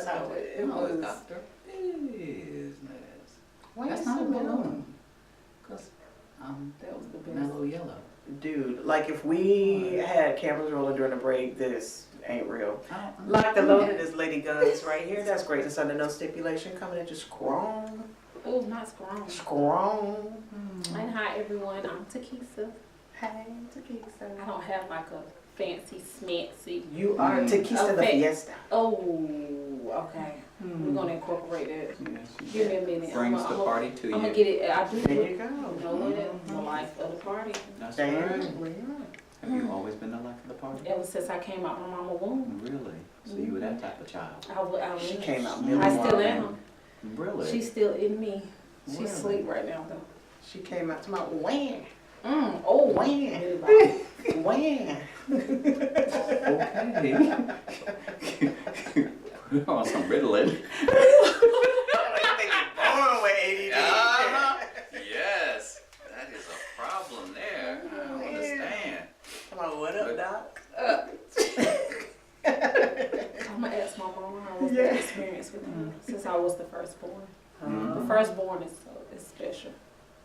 That's how it No, was. it's Dr. Business. Why That's is not it a mellow? balloon. Because That was the best. mellow yellow. Dude, like if we had cameras rolling during the break, this ain't real. I don't Like the understand. loaded is Lady Guns right here. That's great. It's under no stipulation. Coming in just strong. Oh, not strong. Strong. And hi everyone, I'm Tequisa. Hey, Tequisa. I don't have like a fancy smancy. You are Tequisa the Okay. Fiesta. Oh, okay. We're gonna incorporate that. Yes, Give me a minute. brings the party to I'm gonna you. get it. I do There it. you go. Know it. The life of the party. That's Damn. right. Yeah. Have you always been the life of the party? Ever since I came out my mama womb. Really? So you were that type of child? I She was. came out I million. still am. Really? She's still in me. She's Really? asleep right now though. She came out to my wham. Oh, Wham. Wham. Okay. Put on some Ritalin. Yes. That is a problem there. I don't understand. Come on, what up, Doc? I'm gonna ask my mama how was the experience with me since I was the firstborn. The firstborn is special.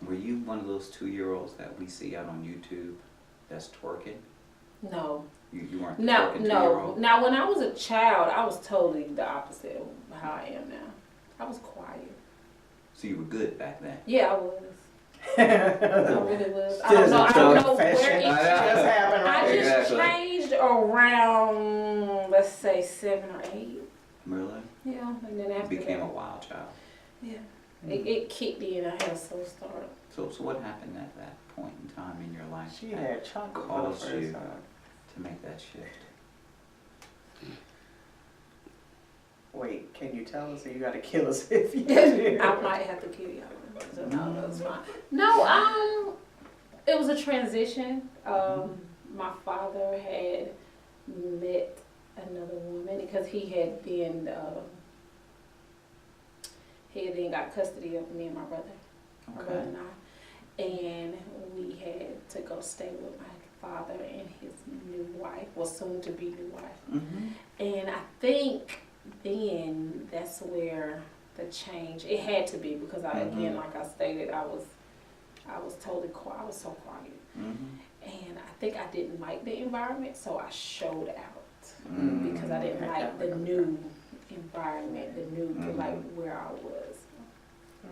Were you one of those 2-year-olds that we see out on YouTube that's twerking? No. You weren't the No, twerking no. 2-year-old? Now, when I was a child, I was totally the opposite of how I am now. I was quiet. So you were good back then? Yeah, I was. I really was. I Just don't know a where fashion. it Just changed. happened I right just Exactly. changed around, let's say, 7 or 8. Really? Yeah, and then You after became a that, wild child. yeah, it kicked in. I had a slow start. So what happened at that point in time in your life She that had chocolate for the caused first you time. to make that shift? Wait, can you tell us or you gotta kill us if you I might have to kill you. So no, that's fine. No, it was a transition. My father had met another woman because he had then got custody of me and my brother. My brother and I. And we had to go stay with my father and his new wife, well, soon to be new wife. Mm-hmm. And I think then that's where the change, it had to be because again, like I stated, I was totally quiet. I was so quiet. Mm-hmm. And I think I didn't like the environment, so I showed out because I didn't I like the new environment, like where I was.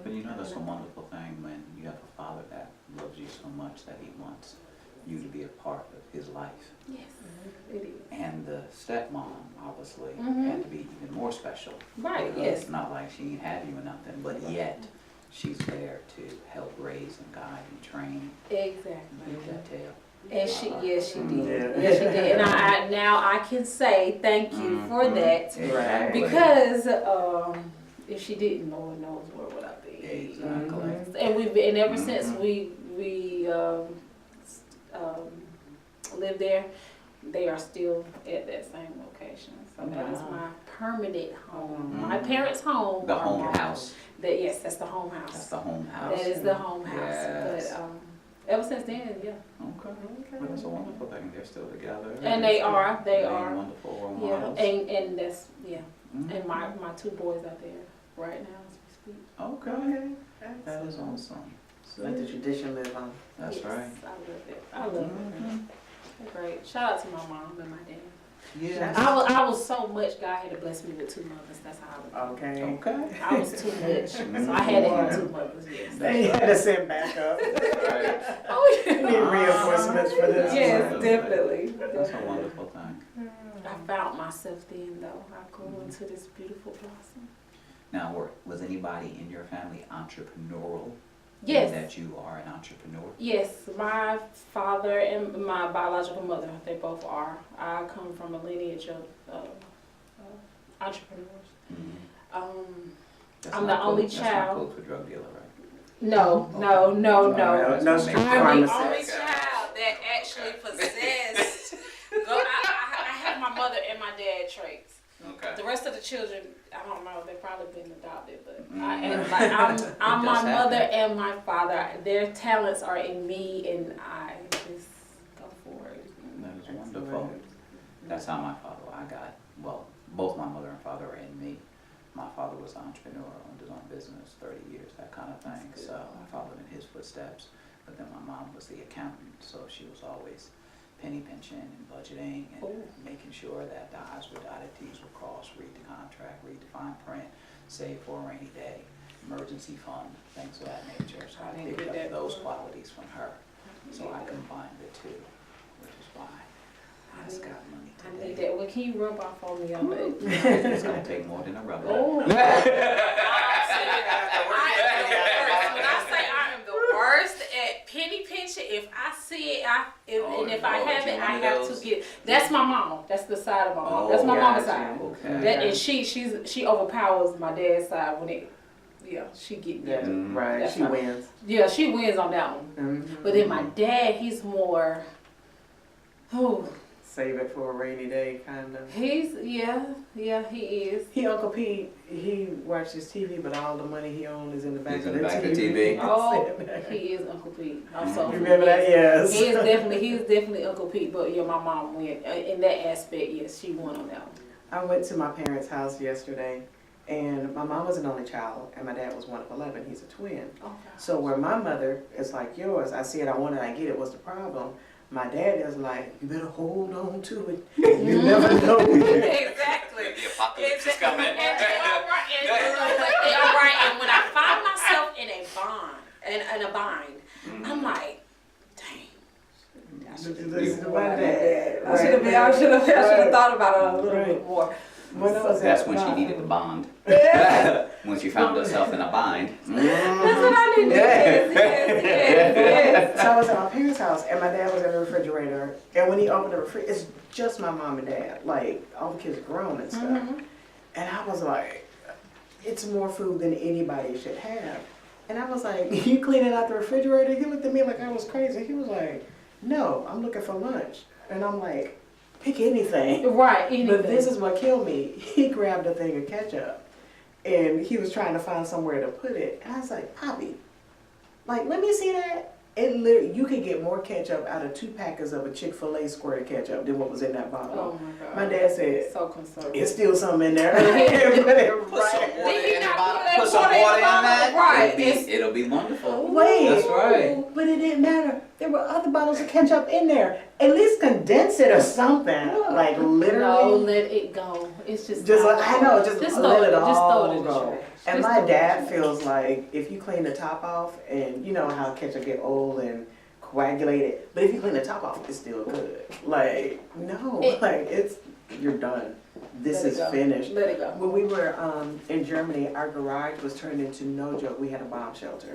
But you know, that's a wonderful thing when you have a father that loves you so much that he wants you to be a part of his life. Yes, it is. And the stepmom, obviously, had to be even more special. Right, Because yes. it's not like she ain't have you or nothing, but yet she's there to help raise and guide and train. Exactly. That tail. And yes, she did. Yeah. Yes, she did. And I now I can say thank you for that Exactly. because if she didn't, Lord knows where would I be. Exactly. And ever since we lived there, they are still at that same location. So that is my permanent home. My parents' home. The are home my- house. Yes, that's the home That's house. the home house. That is the home house. Yes. But ever since then, yeah. Okay. Well, that's a wonderful thing. They're still together. And they are. They Being are. wonderful role Yeah. models. And that's Mhm. And my 2 boys are there right now as we speak. Okay. That is awesome. Let the tradition live on. That's Yes, right. I love it. I love it. They're great. Shout out to my mom and my dad. Yeah. I was so much. God had to bless me with 2 mothers. That's how I was. Okay. Okay. I was too much, so I had to have 2 mothers. Yes. They had to send back up. Right. Oh We yeah. need reinforcements for this. Yes, one. definitely. That's a wonderful thing. I found myself then, though. I grew into this beautiful blossom. Now, was anybody in your family entrepreneurial? Yes. That you are an entrepreneur? Yes, my father and my biological mother, they both are. I come from a lineage of entrepreneurs. Mm-hmm. I'm the only That's not child. code for drug dealer, right? No. No street I'm the pharmacist. only child that actually possessed. I have my mother and my dad traits. Okay. The rest of the children, I don't know, they've probably been adopted, but Mm. I'm my does mother happen. and my father. Their talents are in me, and I just go for it. That is wonderful. That's how my father, both my mother and father are in me. my father was an entrepreneur, owned his own business, 30 years, that kind of thing. So I followed in his footsteps. But then my mom was the accountant, so she was always penny pinching and budgeting and making sure that the I's were dotted, T's were crossed, read the contract, read the fine print, save for a rainy day, emergency fund, things of that nature. So I picked up those qualities from her. So I combined the two, which is why I just got money I need today. that. Well, can you rub off on me on that? It's gonna take more than a rubber. Oh. When I say I am the worst at penny pinching, if I see it, and if I have it, I have to get. That's my mom. That's the side of my mom. Oh, That's my mama's gotcha. side. Okay. That and she overpowers my dad's side when it. Yeah, she get me. Yeah, right. That's She not- wins. Yeah, she wins on that one. Mhm. But then my dad, he's more. Oh, Save it for a rainy day, kind of. he is. He Uncle Pete. He watches TV, but all the money he owns is in the back Is of in the the back of the TV. TV. Oh, he is Uncle Pete. Also, You remember that? Yes. He is definitely Uncle Pete. But yeah, my mom went in that aspect. Yes, she won on that one. I went to my parents' house yesterday, and my mom was an only child, and my dad was one of 11. He's a twin. Okay. So where my mother is like yours, I see it, I want it, I get it. What's the problem? My dad is like, you better hold on to it. You never know. Exactly. The apocalypse is coming. And they are right. They are right. And when I find myself in a bind, I'm like, dang. This is my dad. I should have thought about it a little Right. bit more. When I was That's at when she five- needed the bond. When she found herself in a bind. That's what I need. Yes. So I was at my parents' house, and my dad was in the refrigerator. And when he opened the refrigerator, it's just my mom and dad. Like, all the kids are grown and stuff. Mhm. And I was like, it's more food than anybody should have. And I was like, you cleaning out the refrigerator? He looked at me like I was crazy. He was like, no, I'm looking for lunch. And I'm like, pick anything. Right. Anything. But this is what killed me. He grabbed a thing of ketchup, and he was trying to find somewhere to put it. And I was like, Poppy, like, let me see that. It literally, you could get more ketchup out of 2 packets of a Chick-fil-A square ketchup than what was in that bottle. Oh my God. My dad said, So conservative. it's still something in there. Put it Put some right. water Did he in the not bottle. put Put some that water in water in the that. bottle? Right. It'll be wonderful. Wait. That's right. But it didn't matter. There were other bottles of ketchup in there. At least condense it or something. Like, No, literally. let it go. It's just. Just not like, I know, going. just throw let it Just throw all it in the go. trash. And Just my throw it in dad the trash. feels like if you clean the top off, and you know how ketchup get old and coagulated, but if you clean the top off, it's still good. Like, no, like you're done. This Let it is go. finished. Let it go. When we were in Germany, our garage was turned into, no joke, we had a bomb shelter.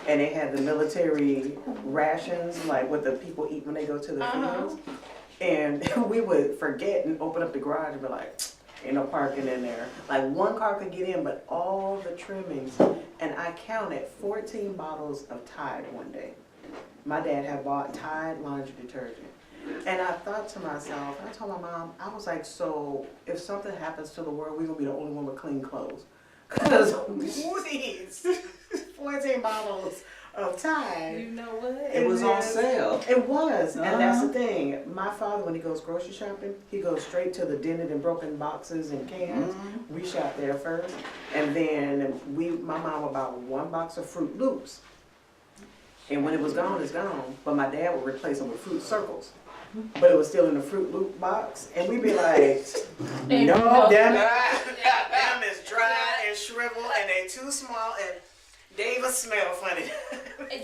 And it had the military rations, like what the people eat when they go to the fields. And we would forget and open up the garage and be like, ain't no parking in there. Like, one car could get in, but all the trimmings. And I counted 14 bottles of Tide one day. My dad had bought Tide laundry detergent. And I thought to myself, and I told my mom, I was like, so if something happens to the world, we're going to be the only one with clean clothes. Because these 14 bottles of Tide. You know what? It was on sale. It was, and that's the Uh-huh. thing. My father, when he goes grocery shopping, he goes straight to the dented and broken boxes and cans. Mhm. We shop there first, and then my mom would buy 1 box of Fruit Loops. And when it was gone, it's gone. But my dad would replace them with Fruit Circles. But it was still in the Fruit Loop box, and we'd be like, no, damn it. Them is dry and shriveled, and they too small, and they even smell funny.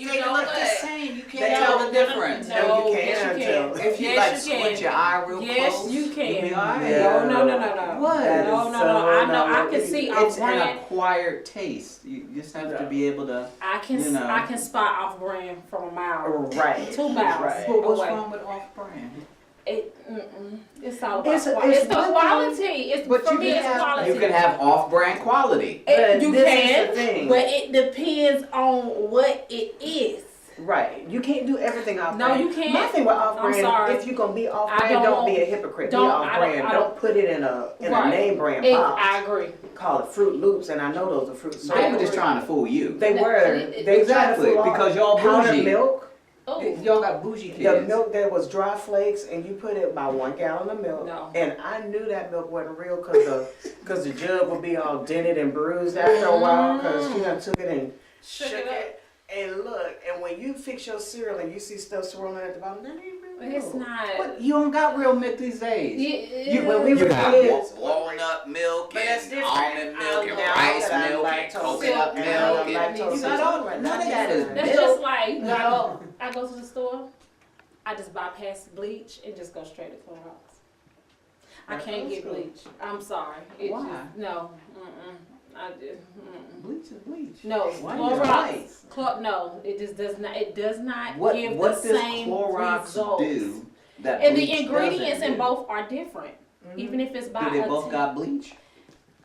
You They know look what? the same. You They can't tell the don't. difference. No, you yes, can you can. tell. If you Yes, like you squint can. your eye real Yes, close, you can. you'll be all right. Yeah. No. What? That No, is no. so I know. I no. can see our It's an brand. acquired taste. You just have to be able to. I can you know. I can spot off brand from a mile. Right. 2 miles. Right. But what's away. wrong with off-brand? It's all about It's it's one the thing- quality. It's But for you me. can It's have quality. you can have off-brand quality. But You this can, is the thing. but it depends on what it is. Right. You can't do everything off No, brand. you can't. My thing with off I'm brand, sorry. if you're gonna be off I brand, don't don't- be a hypocrite. Be don't- off I don't- brand. I Don't don't- put it in a Right. name brand I box. agree. Call it Fruit Loops, and I know those are fruit They were circles. just trying to fool you. They were. They Exactly, tried to fool because y'all powdered bougie. milk. Oh, Y'all got bougie The kids. milk that was dry flakes, and you put it by 1 gallon of milk. No. And I knew that milk wasn't real because the jug would be all dented and bruised after a while because she done took it and shook it. And look, and when you fix your cereal and you see stuff swirling at the bottom, that ain't real milk. it's not. But you don't got real milk these days. When we You were got kids, walnut milk But that's and different. almond milk and Now rice that I'm milk and lactose coconut and milk. I'm And lactose you got all, intolerant. none of that is That's milk. just like I go to the store, I just bypass bleach and just go straight to Clorox. I can't get bleach. I'm sorry. It Why? Just, no. I just. Bleach is bleach. No, Why Clorox. No, it just does not. It does not give what the does same Clorox results. do that And the bleach ingredients doesn't in do? both are different, even if it's by Do they a both tin- got bleach?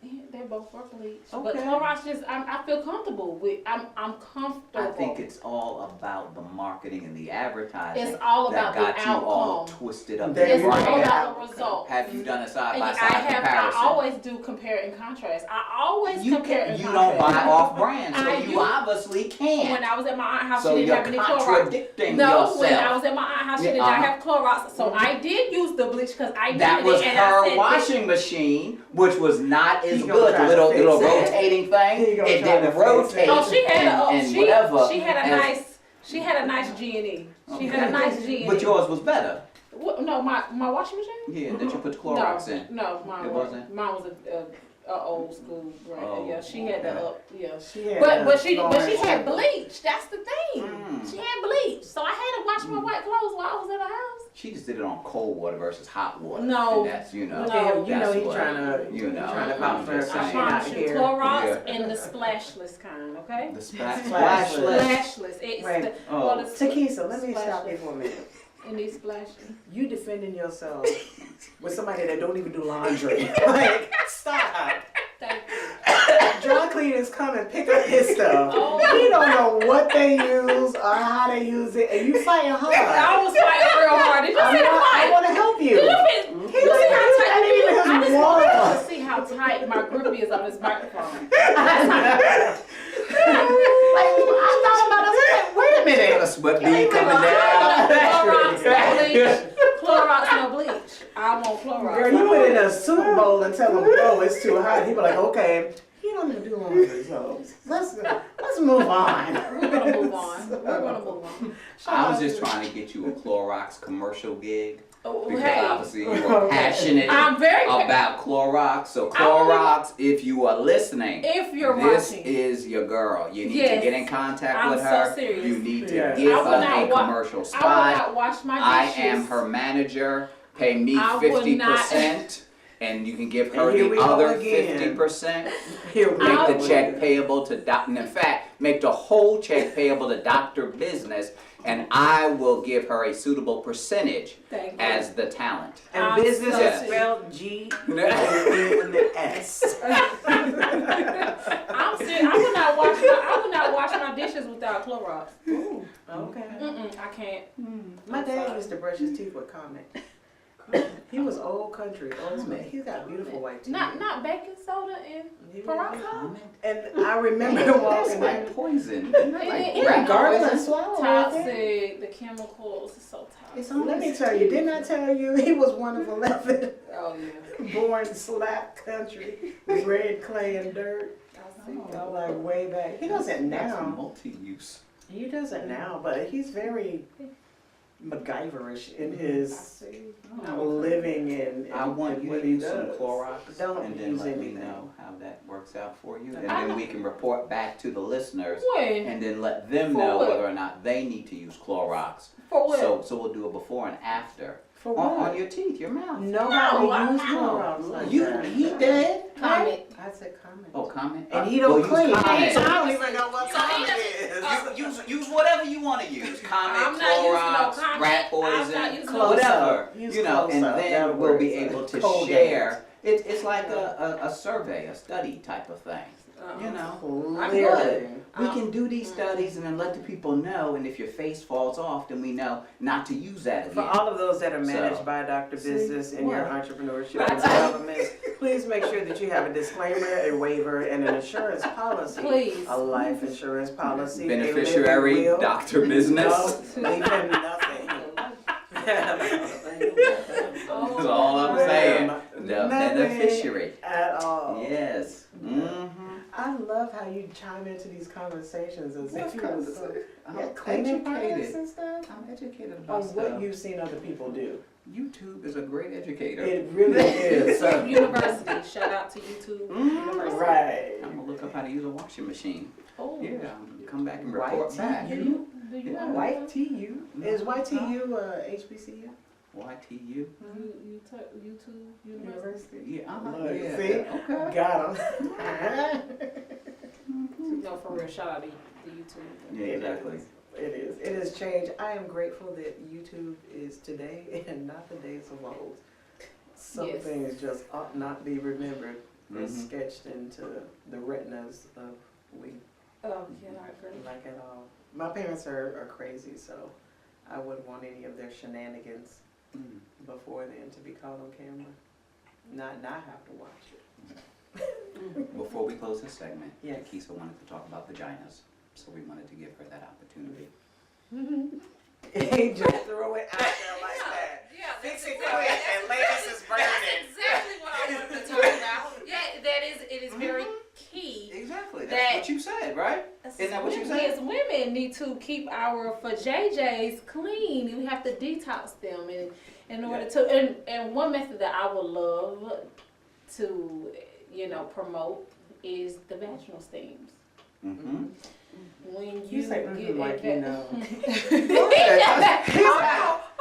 Yeah, they're both for bleach. But Okay. Clorox just, I feel comfortable with. I'm comfortable. I think it's all about the marketing and the advertising. It's all about that the got you all outcome. twisted up. There It's you all go. Right. about the result. Have you done a side And by I side have. comparison? I always do compare and contrast. I always You compare can, and you contrast. don't buy off brand, so I you do. obviously can't. When I was at my aunt's house, So she didn't you're have any Clorox. contradicting No, yourself. when I was at my aunt's house, she did not Uh-huh. have Clorox. So I did use the bleach because I needed That was it. And I her said, washing machine, which was not as He gonna good. try The to little fix it. rotating He thing. gonna It try to didn't fix it. rotate. Oh, she had and whatever. she had a as- nice. She had a nice G&E. She had a nice G&E. But yours was better. No, my washing machine. Yeah, that you put Clorox in. No, mine It wasn't. Mine was a old school brand. Oh, Yeah, she had the okay. up. Yeah. She had But she Florence had and- bleach. That's the thing. Mm. She had bleach, so I had to wash my white clothes while I was at the house. She just did it on cold water versus hot water. No. And that's, you know. No. Yeah, you know that's he what- trying to, you know, trying to I'm vouch for just her. I saying. She not promise you, here. Clorox Yeah. and the splashless kind. Okay. The Splashless. splashless. Splashless. It's Right. the, Oh. well, the Tequisa, let me splashless. stop you for a minute. And these splashes. You defending yourself with somebody that don't even do laundry. Like, stop. Thank you. Dry cleaners come and pick up his stuff. Oh. He don't know what they use or how they use it, and you fighting hard. I was fighting real hard. Did you see the I fight? want to help you. You see how tight? That ain't even I his just want you water. to see how tight my grip is on this microphone. Like, I thought about it. Wait a minute. Got a sweat bead coming Clorox, no down. bleach. Clorox, no bleach. I want Clorox. Girl, you put in a Super Bowl and tell him, oh, it's too hot. He be like, okay. He don't even do laundry, so let's move on. We're gonna move on. We're gonna move on. I was just trying to get you a Clorox commercial gig. Oh, Because hey, obviously you are passionate I'm very. about Clorox. So I don't Clorox, if you are listening, If you're this watching, is your girl. You need to Yes. get in contact I'm with so her. serious. You need to Yeah. give I will her not a wa- commercial I will spot. not wash my I dishes. am her manager. Pay me I will 50%, and you can give her And here the we go other again. 50%. Here we Make I the will- check payable to Dr. In fact, make the whole check payable to Dr. Business, and I will give her a suitable percentage Thank you. as the talent. And I'm business so is serious. spelled G-O-N-S. I'm serious. I will not wash my dishes without Clorox. Ooh, okay. I can't. My dad used to brush his teeth with Comet. He was old country, old man. He's got beautiful white teeth. Not baking soda and peroxide. And I remember him That's walking like in. poison. It- rat Gargle and poison. swallow. Toxic. The chemicals is so toxic. Let me tell you, didn't I tell you he was one of 11 Oh yeah. born slap country, red clay and dirt? I see. Like way back. He doesn't That's now. multi-use. He doesn't now, but he's very MacGyverish in I his see. living and I want and you what to he use some does. Clorox, Don't and then use let me anything. know how that works out for you, and I then know. we can report back to the listeners, When? and then let them For know what? whether or not they need to use Clorox. For what? So we'll do a before and after For on what? your teeth, your mouth. Nobody No, use I- Clorox like You that. he did. Comment. I said comment. Oh, comment. And he don't use clean. comment. I don't even know what So he comment doesn't- is. Use whatever you want to use. Comment, I'm not using no Clorox, comment. rat I'm not poison, using no- whatever. Use You know, and close-up. then That'll we'll work. be able to Colgate. share. It's like a survey, a study type of thing. You know. I'm Clearly. good. We can do these studies and then let the people know, and if your face falls off, then we know not to use that For again. all of those that are managed So. by Dr. See, Business in your what? entrepreneurship Right. and development, Please make sure that you have a disclaimer, a waiver, and an insurance policy. Please. A life insurance policy. a Beneficiary, living will. Dr. Business. No, leave him nothing. That's all I'm saying. The Nothing beneficiary. At all. Yes. I love how you chime into these conversations as if you were so I'm cleaning products educated. and stuff. I'm educated On about what stuff. you've seen other people do. YouTube is a great educator. It really is. YouTube University. Shout out to YouTube University. Right. I'm gonna look up how to use a washing machine. Oh. Yeah, I'm gonna come back and White report back. Do you Yeah. want White TU. Is YTU HBCU? YTU. YouTube University? Yeah, Look, yeah. see? Okay. Got him. No, for real. Shout out to YouTube. Yeah, exactly. It is. It has changed. I am grateful that YouTube is today and not the days of old. Some Yes. things just ought not be remembered or Mhm. sketched into the retinas of we Oh, yeah, I agree. like at all. My parents are crazy, so I wouldn't want any of their shenanigans before then to be caught on camera. Not have to watch it. Before we close this segment, Yes. Tequisa wanted to talk about vaginas, so we wanted to give her that opportunity. He just threw it out there like that. Yeah, Fix that's it quick, and ladies is burning. That's exactly what I wanted to talk about. Yeah, it is very key. Exactly. That- That's what you said, right? Isn't that what you said? Yes, women need to keep our JJs clean. We have to detox them in order to. And one method that I would love to, promote is the vaginal steams. Mm-hmm. When you say get like a you know.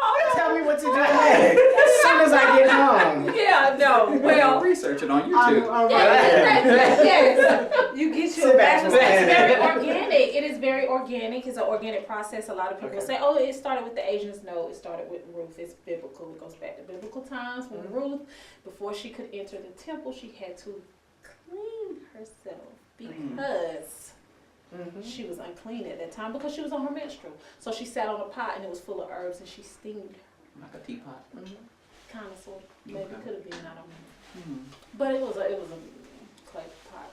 Oh, Tell me what to do next. As soon as I get home. yeah, no. Well, Research it on YouTube. yes. You get your Sit back vaginal steams. and It's very stand. organic. It is very organic. It's an organic process. A lot of people Okay. say, "Oh, it started with the Asians." No, it started with Ruth. It's biblical. It goes back to biblical times when Ruth, before she could enter the temple, she had to clean herself because she was unclean at that time because she was on her menstrual. So she sat on a pot and it was full of herbs and she steamed her. Like a teapot. Kind of, sort of. Maybe Okay. could have been. I don't know. But it was a clay pot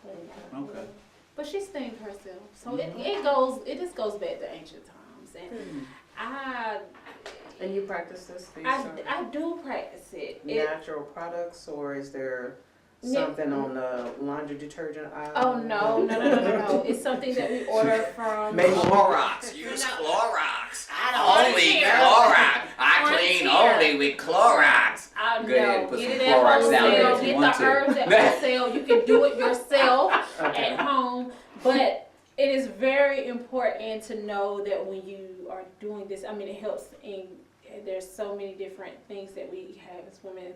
clay pot. Okay. But she steamed herself, so Mhm. it just goes back to ancient times, and And you practice this? These I do practice it. natural products, or is there something on the laundry detergent aisle? Oh no! It's something that we order from. Maybe Clorox. Use Clorox. Only Clorox. I On clean tier. only with Clorox. I Go ahead, know. put Get some it at Clorox down there wholesale. if you Get want the to. herbs at wholesale. You can do it yourself Okay. at home, but it is very important to know that when you are doing this, I mean, it helps in. There's so many different things that we have as women,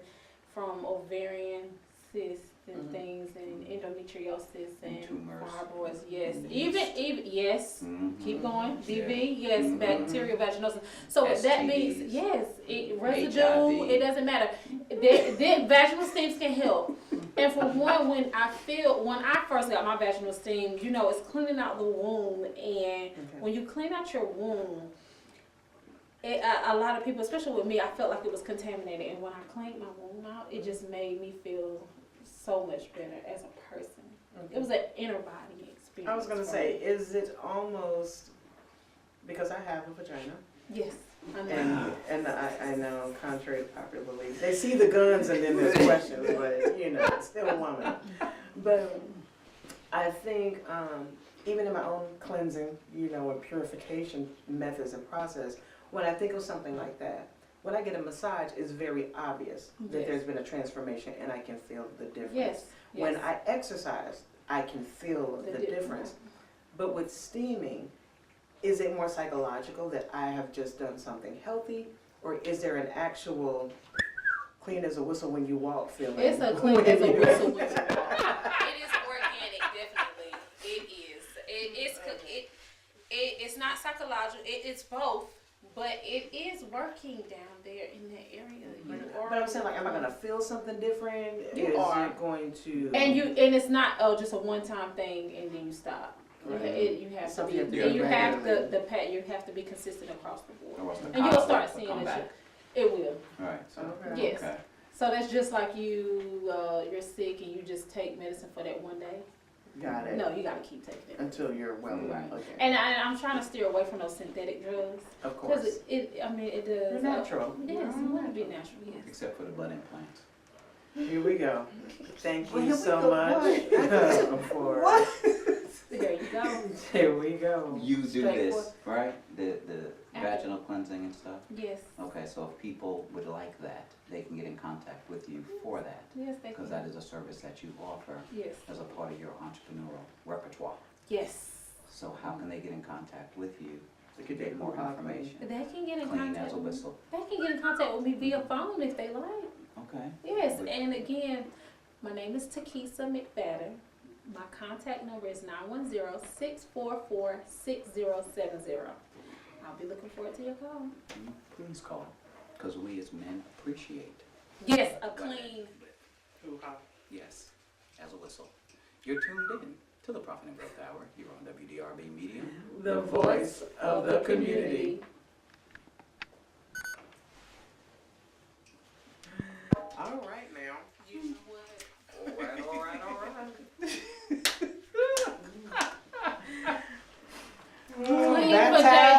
from ovarian cysts and things, and endometriosis and tumors. fibroids. Yes, Mhm. even yes. Mhm. Keep going. Yeah. BV, yes, Mhm. bacterial vaginosis. So that STDs. means yes, residue. HIV. It doesn't matter. The vaginal steams can help. And for one, when I first got my vaginal steam, it's cleaning out the womb, and when you clean out your womb, a lot of people, especially with me, I felt like it was contaminated. And when I cleaned my womb out, it just made me feel so much better as a person. It was an inner body experience. I was gonna for say, me. is it almost, because I have a vagina, Yes, I know. and I know, contrary to popular belief, they see the guns and then there's questions, but it's still a woman. But I think even in my own cleansing, and purification methods and process, when I think of something like that, when I get a massage, it's very obvious that Yes. there's been a transformation and I can feel the difference. Yes. When I exercise, I can feel the difference. But with steaming, is it more psychological that I have just done something healthy, or is there an actual clean as a whistle when you walk feeling? It's a clean as a whistle. It is organic, definitely. It is. It's not psychological. It's both, but it is working down there in that area. But I'm saying, am I gonna feel something different? You is are. it going to? And it's not just a one-time thing and then you stop. Right. You have to Something be. you have to And do you have regularly. you have to be consistent across the board. Or what's the And you'll conflict start will seeing come it. back. It will. All right. So, Okay. Yes. okay. So that's just like you're sick and you just take medicine for that one day? Got it. No, you gotta keep taking it. Until you're well. Right. Okay. And I'm trying to steer away from those synthetic drugs. Of course. Because it You're does. natural. Yes, you want to be natural, yes. Except for the butt implants. Here we go. Thank Well, you here we so go. much for. What? There you go. Here we go. You do Straightforward. this, right? The vaginal cleansing and stuff? Yes. Okay, so if people would like that, they can get in contact with you for that. Yes, they Because can. that is a service that you offer Yes. as a part of your entrepreneurial repertoire. Yes. So how can they get in contact with you to Get get that more hoo-ha information? They can get in Clean contact as a with me. whistle. They can get in contact with me via phone if they like. Okay. Yes, and again, my name is Tequisa McFadden. My contact number is 910-644-6070. I'll be looking forward to your call. Please call, because we as men appreciate. Yes, a clean. Hoo-ha. Yes, as a whistle. You're tuned in to the Profit and Growth Hour here on WDRBmedia. The voice of the community. All right now. You know what? All right. Clean That for time